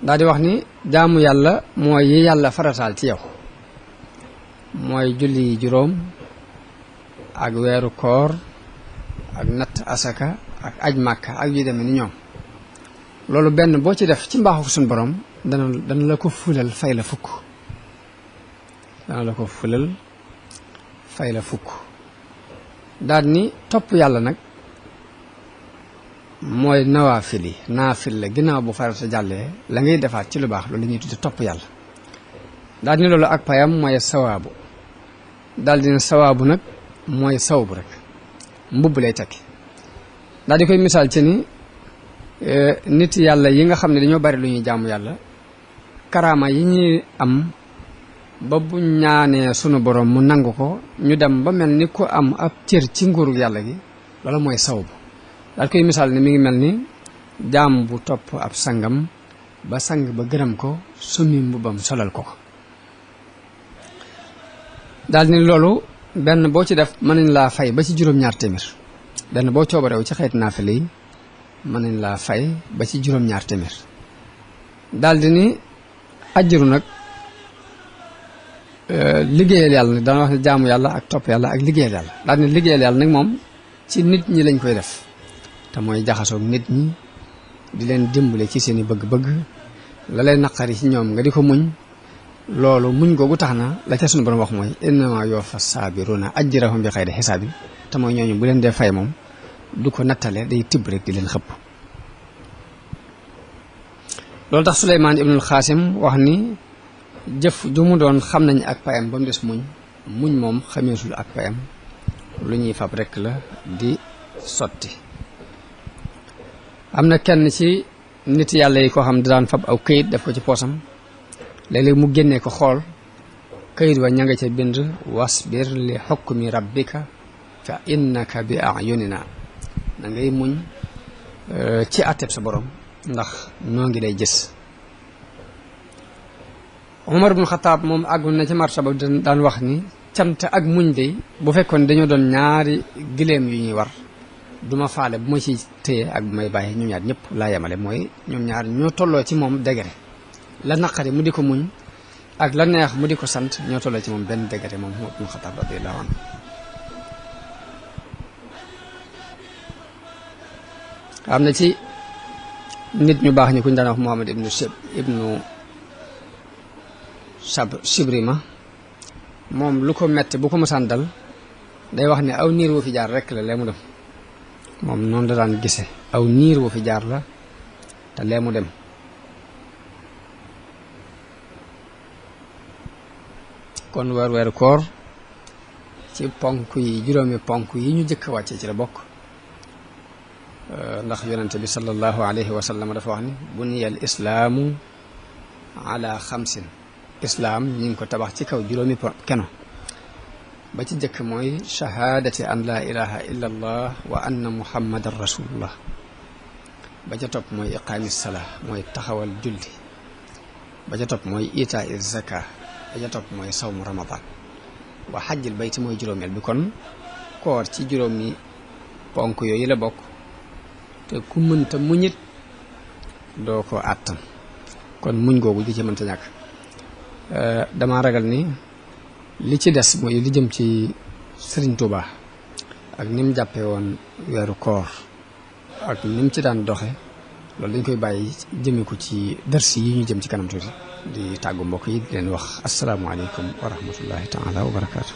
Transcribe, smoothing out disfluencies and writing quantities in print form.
daal di wax ni jaamu yàlla mooy yi yàlla farataal ci yow mooy julli juróom ak weeru koor ak natt asaka ak aj màkka ak yu demee ni ñoom loolu benn boo ci def ci mbaaxu suñu borom dana la ko fulal fay la fukk dana la ko fulal fay la fukk daal ni topp yàlla nag mooy nawaafil yi naafil la ginnaaw bu farata jàllee la ngay defaat ci lu baax loolu la ñuy tudde topp yàlla daal ni loolu ak payam mooy sawaabu daal dina sawaabu nag mooy sawbu rek mbubb lay tekki daal di koy misaal ci ni nit yàlla yi nga xam ne dañoo bari lu ñuy jaamu yàlla karaama yi ñuy am ba bu ñaanee sunu borom mu nangu ko ñu dem ba mel ni ku am ab cër ci nguuru yàlla gi loolu mooy sawbu daal koy misaal ne mi ngi mel ni jaam bu topp ab sangam ba sang ba gërëm ko summi mbubbam solal ko daal ni loolu benn boo ci def mën nañ laa fay ba ci juróom-ñaar téeméer benn boo coobareew ci xeeti naafile yi mën nañ laa fay ba ci juróom-ñaar téeméer daal di ni ajjuru nag liggéeyal yàlla nag dana wax ne jaamu yàlla ak topp yàlla ak liggéeyal yàlla daal ni liggéeyal yàlla nag moom ci nit ñi lañ koy def te mooy jaxasoog nit ñi di leen dimbale ci seeni bëgg-bëgg la lay naqari ci ñoom nga di ko muñ loolu muñ googu tax na la ca sunu borom wax mooy innama yuwaffa saabiruna ajrahum bi xayri xisaabin te mooy ñooñu bu leen dee fay moom du ko nattale day tibb rek di leen xëpp loolu tax Suleymaan ibnul Xaasim wax ni jëf ju mu doon xam nañ ak payam ba mu des muñ moom xameesul ak payam lu ñuy fab rek la di sotti am na kenn ci nit yàlla yi koo xam ne daan fab aw këyit def ko ci poosam léeg-léeg mu génnee ko xool këyit wa ña nga ca bind wasbir li xukmi rabbika fa innaka bi ayunina da ngay muñ ci àtteb sa borom ndax noo ngi lay gis Umar ibn Xataab moom àggoon na ci martaba daan wax ni cant ak muñ de bu fekkoon dañoo doon ñaari gileem yu ñuy war duma faale bu ma ci téye ak bu may bàyyi ñoom ñaar ñëpp laa yemale mooy ñoom ñaar ñoo tolloo ci moom degré la naqari mu di ko muñ ak la neex mu di ko sant ñoo tolloo ci moom benn degré moom Umar ibn Xataab radiyallahu anhu am na ci nit ñu baax ñi ku ñu daan wax Muhammad ibnu Sibrima moom lu ko metti bu ko mësaan dal day wax ne aw niir wu fi jaar rek la lee mu dem moom noonu da daan gise aw niir wu fi jaar la te lee mu dem kon weeru koor ci ponk yi juróomi ponk yi ñu jëkk wàcce ci la bokk ndax yonente bi sallallahu alayhi wa sallam dafa wax ni buniyal islaamu ala xamsin islaam ñi ngi ko tabax ci kaw juróomi keno ba ci jëkk mooy shahaadati an laa ilaha illa allah wa anna muhammadan rasulullah ba ca topp mooy iqaami salaa mooy taxawal julli ba ca topp mooy itaa zaka ba ca topp mooy sawmu ramadan wa xajjil bayti mooy juróomeel bi kon koor ci juróomi ponk yooyu la bokk te ku mënta muñit doo ko àttan kon muñ googu di ci mënta ñàkk dama ragal ni li ci des mooy li jëm ci Sëriñ Tuuba ak ni mu jàppee woon weeru koor ak ni mu ci daan doxe loolu dañ koy bàyyi jëme ko ci dars yi ñu jëm ci kanam tuuti di tàggu mbokk yi di leen wax asalaamaaleykum wa rahmatullahi taala wa barakaatu